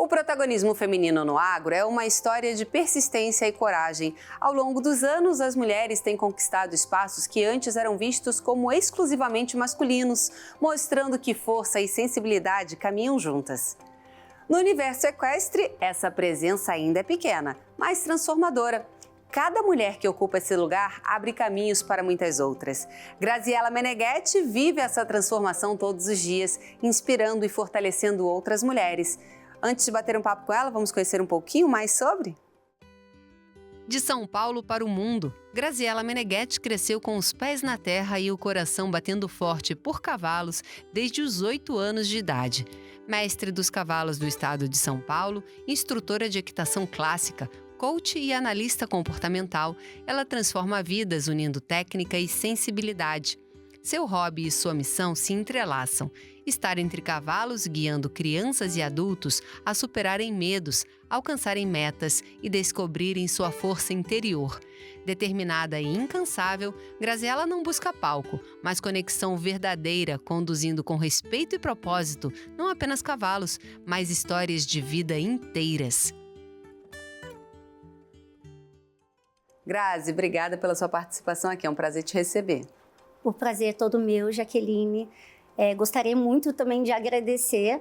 O protagonismo feminino no agro é uma história de persistência e coragem. Ao longo dos anos, as mulheres têm conquistado espaços que antes eram vistos como exclusivamente masculinos, mostrando que força e sensibilidade caminham juntas. No universo equestre, essa presença ainda é pequena, mas transformadora. Cada mulher que ocupa esse lugar abre caminhos para muitas outras. Graziela Meneghetti vive essa transformação todos os dias, inspirando e fortalecendo outras mulheres. Antes de bater um papo com ela, vamos conhecer um pouquinho mais sobre? De São Paulo para o mundo, Graziela Meneghetti cresceu com os pés na terra e o coração batendo forte por cavalos desde os 8 anos de idade. Mestre dos cavalos do estado de São Paulo, instrutora de equitação clássica, coach e analista comportamental, ela transforma vidas unindo técnica e sensibilidade. Seu hobby e sua missão se entrelaçam: estar entre cavalos guiando crianças e adultos a superarem medos, alcançarem metas e descobrirem sua força interior. Determinada e incansável, Graziela não busca palco, mas conexão verdadeira, conduzindo com respeito e propósito não apenas cavalos, mas histórias de vida inteiras. Grazi, obrigada pela sua participação aqui, é um prazer te receber. O prazer é todo meu, Jaqueline. Gostaria muito também de agradecer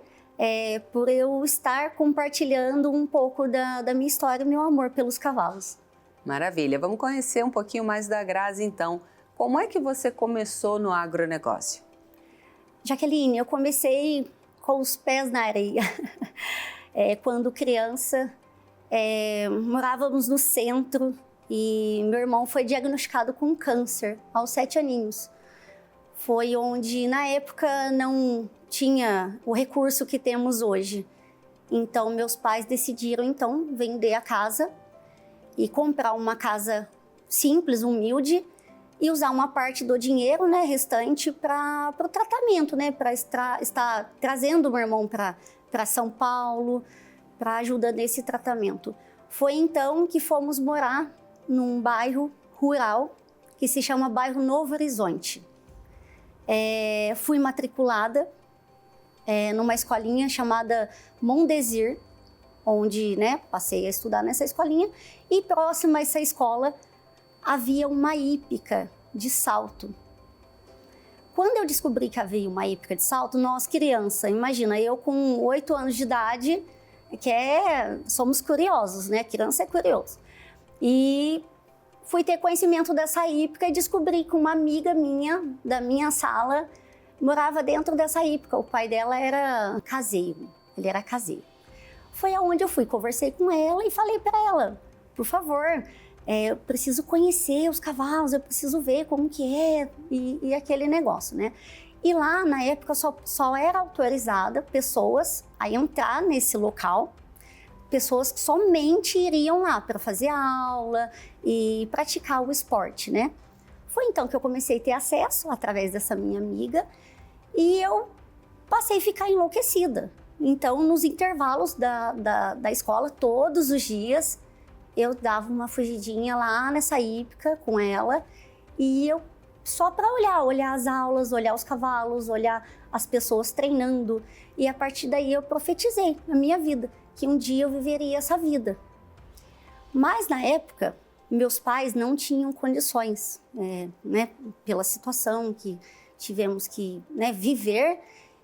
por eu estar compartilhando um pouco da minha história, meu amor pelos cavalos. Maravilha, vamos conhecer um pouquinho mais da Grazi então. Como é que você começou no agronegócio? Jaqueline, eu comecei com os pés na areia. Quando criança, morávamos no centro e meu irmão foi diagnosticado com câncer aos 7 aninhos. Foi onde, na época, não tinha o recurso que temos hoje. Então, meus pais decidiram, então, vender a casa e comprar uma casa simples, humilde, e usar uma parte do dinheiro, né, restante para o tratamento, né, para estar trazendo o meu irmão para São Paulo, para ajudar nesse tratamento. Foi, então, que fomos morar num bairro rural que se chama Bairro Novo Horizonte. Fui matriculada numa escolinha chamada Mondesir, onde, né, passei a estudar nessa escolinha, e próxima a essa escola havia uma hípica de salto. Quando eu descobri que havia uma hípica de salto, nós criança, imagina, eu com 8 anos de idade, somos curiosos, né, criança é curioso. E fui ter conhecimento dessa hípica e descobri que uma amiga minha, da minha sala, morava dentro dessa hípica. O pai dela era caseiro, ele era caseiro. Foi aonde eu fui, conversei com ela e falei para ela, por favor, eu preciso conhecer os cavalos, eu preciso ver como que é e aquele negócio, né? E lá, na época, só era autorizada pessoas a entrar nesse local, pessoas que somente iriam lá para fazer aula e praticar o esporte, né? Foi então que eu comecei a ter acesso através dessa minha amiga e eu passei a ficar enlouquecida. Então, nos intervalos da escola, todos os dias, eu dava uma fugidinha lá nessa hípica com ela e eu só para olhar as aulas, olhar os cavalos, olhar as pessoas treinando. E a partir daí eu profetizei na minha vida que um dia eu viveria essa vida. Mas na época, meus pais não tinham condições, né, pela situação que tivemos que, né, viver,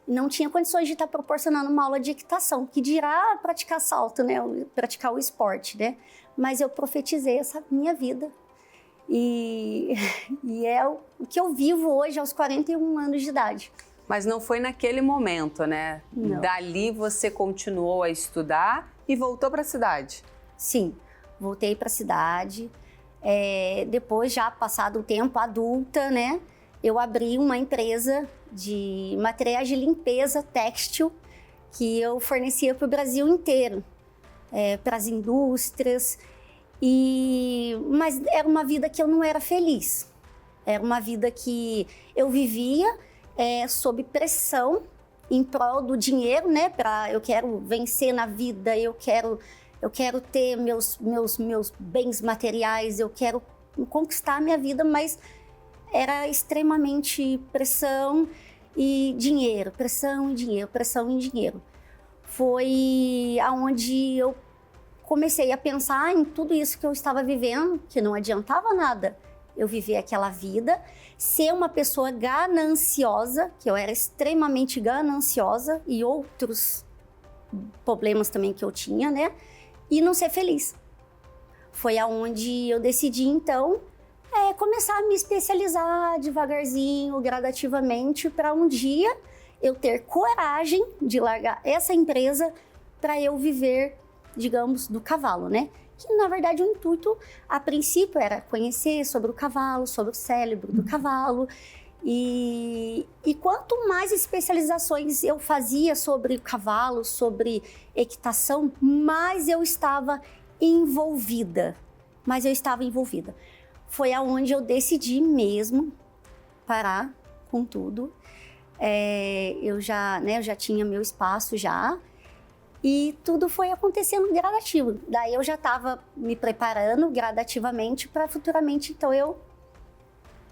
não tinha condições de estar proporcionando uma aula de equitação, que dirá praticar salto, né, praticar o esporte, né? Mas eu profetizei essa minha vida. E é o que eu vivo hoje aos 41 anos de idade. Mas não foi naquele momento, né? Não. Dali você continuou a estudar e voltou para a cidade? Sim, voltei para a cidade. Depois, já passado o tempo, adulta, né? Eu abri uma empresa de materiais de limpeza têxtil que eu fornecia para o Brasil inteiro, para as indústrias. Mas era uma vida que eu não era feliz. Era uma vida que eu vivia sob pressão em prol do dinheiro, né? Eu quero vencer na vida, eu quero ter meus bens materiais, eu quero conquistar a minha vida, mas era extremamente pressão e dinheiro, pressão e dinheiro, pressão e dinheiro. foi aonde eu comecei a pensar em tudo isso que eu estava vivendo, que não adiantava nada eu viver aquela vida, ser uma pessoa gananciosa, que eu era extremamente gananciosa, e outros problemas também que eu tinha, né? E não ser feliz. Foi aonde eu decidi, então, começar a me especializar devagarzinho, gradativamente, para um dia eu ter coragem de largar essa empresa para eu viver, digamos, do cavalo, né? Que, na verdade, o intuito, a princípio, era conhecer sobre o cavalo, sobre o cérebro do cavalo. E quanto mais especializações eu fazia sobre o cavalo, sobre equitação, mais eu estava envolvida. Foi aonde eu decidi mesmo parar com tudo. Eu já tinha meu espaço já. E tudo foi acontecendo gradativo. Daí eu já estava me preparando gradativamente para futuramente, então, eu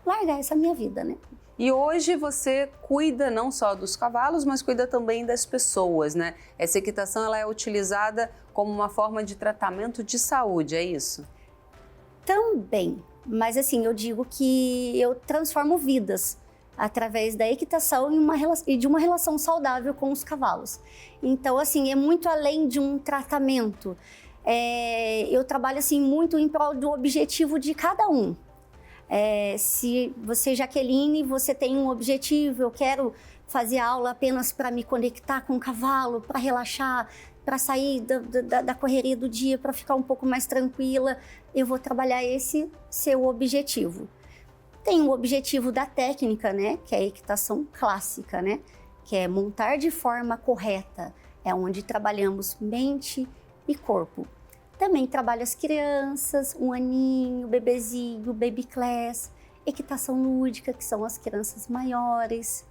largar essa minha vida, né? E hoje você cuida não só dos cavalos, mas cuida também das pessoas, né? Essa equitação ela é utilizada como uma forma de tratamento de saúde, é isso? Também, mas assim, eu digo que eu transformo vidas através da equitação e de uma relação saudável com os cavalos. Então, assim, é muito além de um tratamento. Eu trabalho, assim, muito em prol do objetivo de cada um. Se você, Jaqueline, você tem um objetivo, eu quero fazer aula apenas para me conectar com o cavalo, para relaxar, para sair da correria do dia, para ficar um pouco mais tranquila, eu vou trabalhar esse seu objetivo. Tem o objetivo da técnica, né, que é a equitação clássica, né, que é montar de forma correta, é onde trabalhamos mente e corpo. Também trabalho as crianças, 1 aninho, bebezinho, baby class, equitação lúdica, que são as crianças maiores.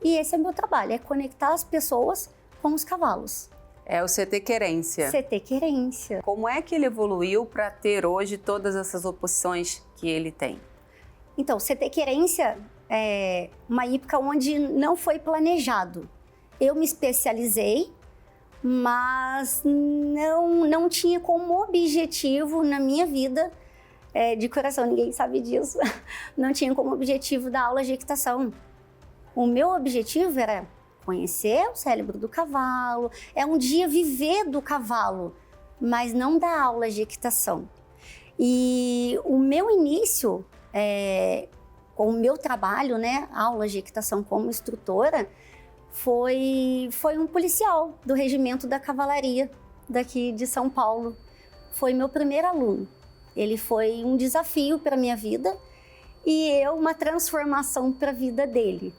E esse é meu trabalho, é conectar as pessoas com os cavalos. É o CT Querência. CT Querência. Como é que ele evoluiu para ter hoje todas essas opções que ele tem? Então, CT Querência é uma hípica onde não foi planejado. Eu me especializei, mas não tinha como objetivo na minha vida, de coração, ninguém sabe disso, não tinha como objetivo dar aula de equitação. O meu objetivo era conhecer o cérebro do cavalo, um dia viver do cavalo, mas não dar aula de equitação. E o meu início com o meu trabalho, né, aulas de equitação como instrutora, foi um policial do regimento da cavalaria daqui de São Paulo. Foi meu primeiro aluno. Ele foi um desafio para a minha vida e uma transformação para a vida dele.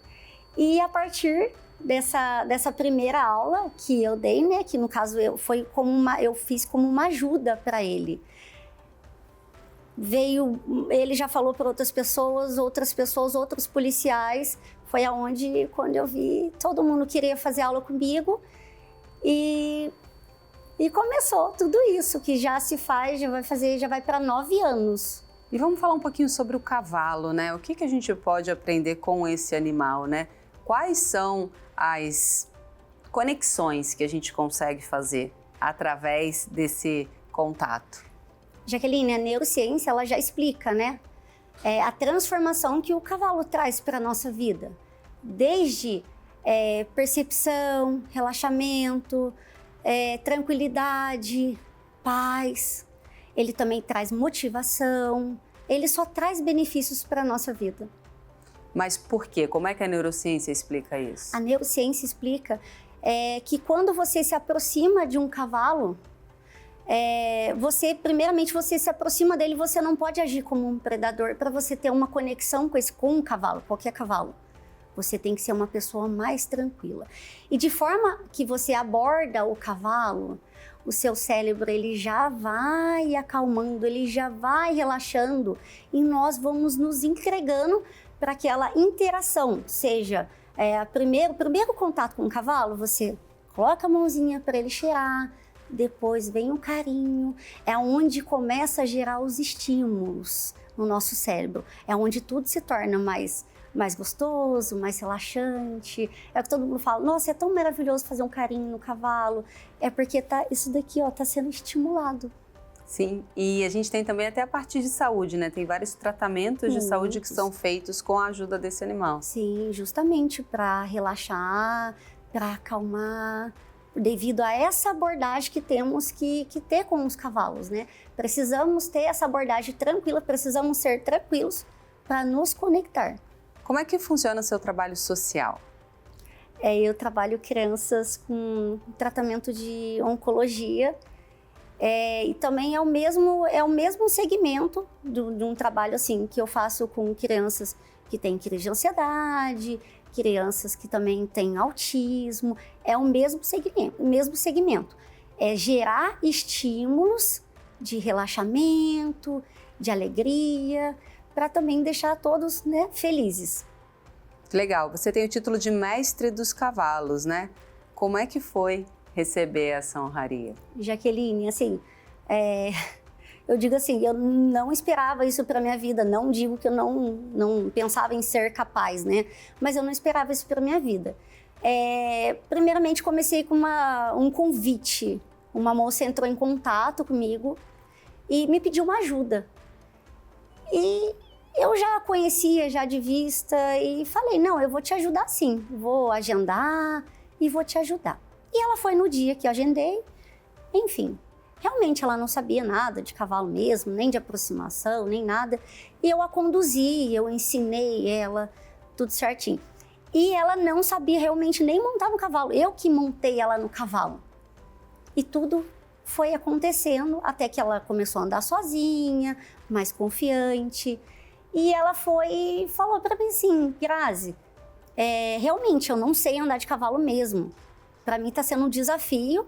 E a partir dessa primeira aula que eu dei, né, que no caso eu fiz como uma ajuda para ele. Ele já falou para outras pessoas, outros policiais. Foi aonde, quando eu vi, todo mundo queria fazer aula comigo. E começou tudo isso, que já se faz, já vai para 9 anos. E vamos falar um pouquinho sobre o cavalo, né? O que a gente pode aprender com esse animal, né? Quais são as conexões que a gente consegue fazer através desse contato? Jaqueline, a neurociência ela já explica, né? A transformação que o cavalo traz para a nossa vida. Desde percepção, relaxamento, tranquilidade, paz. Ele também traz motivação. Ele só traz benefícios para a nossa vida. Mas por quê? Como é que a neurociência explica isso? A neurociência explica que quando você se aproxima de um cavalo, primeiramente você se aproxima dele, você não pode agir como um predador para você ter uma conexão com um cavalo, qualquer cavalo. Você tem que ser uma pessoa mais tranquila. E de forma que você aborda o cavalo, o seu cérebro ele já vai acalmando, ele já vai relaxando e nós vamos nos entregando para aquela interação, seja o primeiro contato com o cavalo, você coloca a mãozinha para ele cheirar, depois vem o carinho, é onde começa a gerar os estímulos. no nosso cérebro. É onde tudo se torna mais gostoso, mais relaxante. É o que todo mundo fala, nossa, é tão maravilhoso fazer um carinho no cavalo. É porque isso daqui, ó, tá sendo estimulado. Sim, e a gente tem também até a parte de saúde, né? Tem vários tratamentos de saúde que são feitos com a ajuda desse animal. Sim, justamente para relaxar, para acalmar, devido a essa abordagem que temos que ter com os cavalos, né? Precisamos ter essa abordagem tranquila, precisamos ser tranquilos para nos conectar. Como é que funciona o seu trabalho social? Eu trabalho crianças com tratamento de oncologia, e também é o mesmo segmento de um trabalho assim que eu faço com crianças que têm crise de ansiedade, crianças que também têm autismo. É o mesmo segmento. É gerar estímulos de relaxamento, de alegria, para também deixar todos, né, felizes. Legal, você tem o título de mestre dos cavalos, né? Como é que foi receber essa honraria? Jaqueline, assim, eu digo assim, eu não esperava isso para minha vida, não digo que eu não pensava em ser capaz, né? Mas eu não esperava isso para minha vida. Primeiramente, comecei com um convite. Uma moça entrou em contato comigo e me pediu uma ajuda. E eu já conhecia, já de vista, e falei, não, eu vou te ajudar sim, vou agendar e vou te ajudar. E ela foi no dia que eu agendei, enfim, realmente ela não sabia nada de cavalo mesmo, nem de aproximação, nem nada. E eu a conduzi, eu ensinei ela, tudo certinho. E ela não sabia realmente nem montar no cavalo, eu que montei ela no cavalo. E tudo foi acontecendo até que ela começou a andar sozinha, mais confiante. E ela foi e falou para mim assim, Grazi, realmente eu não sei andar de cavalo mesmo. Para mim está sendo um desafio,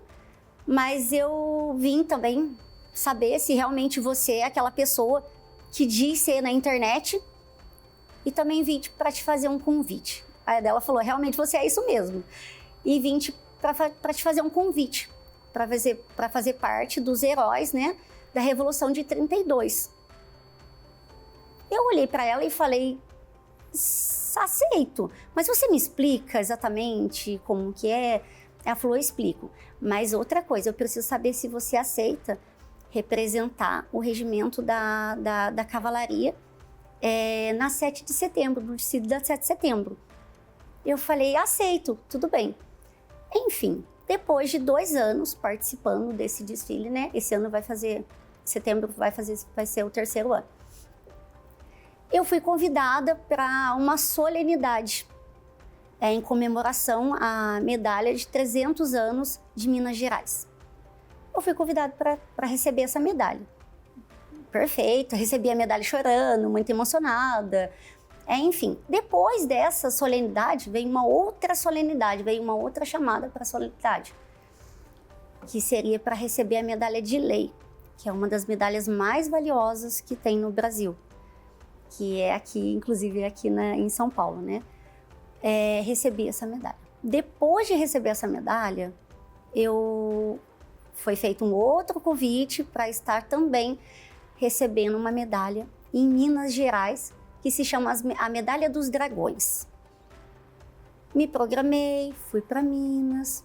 mas eu vim também saber se realmente você é aquela pessoa que diz ser na internet e também vim para te fazer um convite. Aí ela falou, realmente você é isso mesmo. E vim para te fazer um convite, para fazer parte dos heróis, né, da Revolução de 32. Eu olhei para ela e falei, aceito, mas você me explica exatamente como que é? Ela falou, eu explico, mas outra coisa, eu preciso saber se você aceita representar o regimento da cavalaria na 7 de setembro, no desfile da 7 de setembro. Eu falei, aceito, tudo bem. Enfim, depois de 2 anos participando desse desfile, né? Esse ano setembro vai ser o 3º ano. Eu fui convidada para uma solenidade em comemoração à medalha de 300 anos de Minas Gerais. Eu fui convidada para receber essa medalha. Perfeito, recebi a medalha chorando, muito emocionada. Enfim, depois dessa solenidade veio uma outra solenidade, veio uma outra chamada para a solenidade, que seria para receber a medalha de lei, que é uma das medalhas mais valiosas que tem no Brasil, que é aqui, inclusive aqui em São Paulo, né? Recebi essa medalha. Depois de receber essa medalha, foi feito um outro convite para estar também recebendo uma medalha em Minas Gerais, que se chama a Medalha dos Dragões. Me programei, fui para Minas,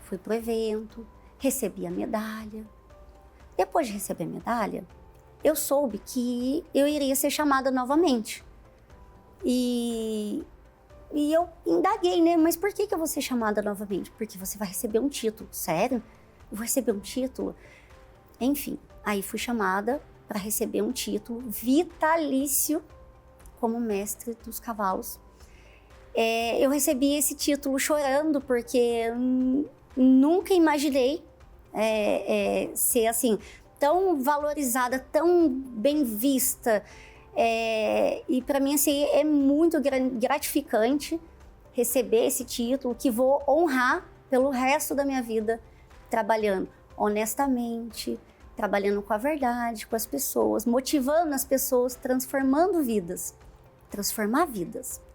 fui para o evento, recebi a medalha. Depois de receber a medalha, eu soube que eu iria ser chamada novamente. E eu indaguei, né? Mas por que eu vou ser chamada novamente? Porque você vai receber um título. Sério? Eu vou receber um título? Enfim, aí fui chamada para receber um título vitalício como mestre dos cavalos. Eu recebi esse título chorando, porque nunca imaginei ser assim, tão valorizada, tão bem vista. E para mim assim, é muito gratificante receber esse título, que vou honrar pelo resto da minha vida, trabalhando honestamente, trabalhando com a verdade, com as pessoas, motivando as pessoas, transformar vidas.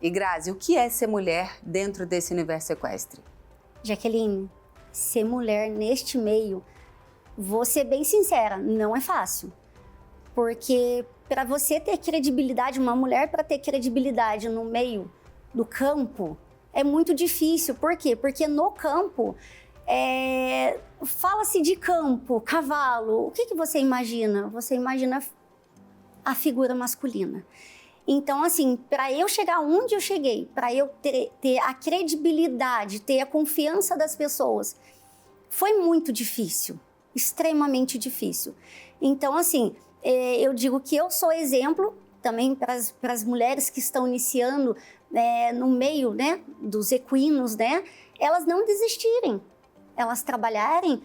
E Grazi, o que é ser mulher dentro desse universo equestre? Jaqueline, ser mulher neste meio, vou ser bem sincera, não é fácil. Porque para você ter credibilidade, uma mulher para ter credibilidade no meio do campo, é muito difícil. Por quê? Porque no campo, fala-se de campo, cavalo, o que você imagina? Você imagina a figura masculina. Então, assim, para eu chegar onde eu cheguei, para eu ter a credibilidade, ter a confiança das pessoas, foi muito difícil, extremamente difícil. Então, assim, eu digo que eu sou exemplo também para as mulheres que estão iniciando no meio, né, dos equinos, né, elas não desistirem, elas trabalharem,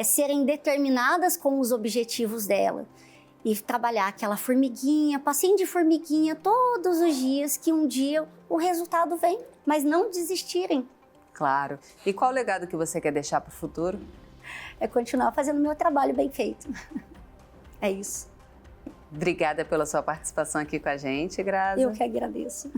serem determinadas com os objetivos dela. E trabalhar aquela formiguinha, passinho de formiguinha todos os dias, que um dia o resultado vem, mas não desistirem. Claro. E qual o legado que você quer deixar para o futuro? É continuar fazendo o meu trabalho bem feito. É isso. Obrigada pela sua participação aqui com a gente, Graza. Eu que agradeço.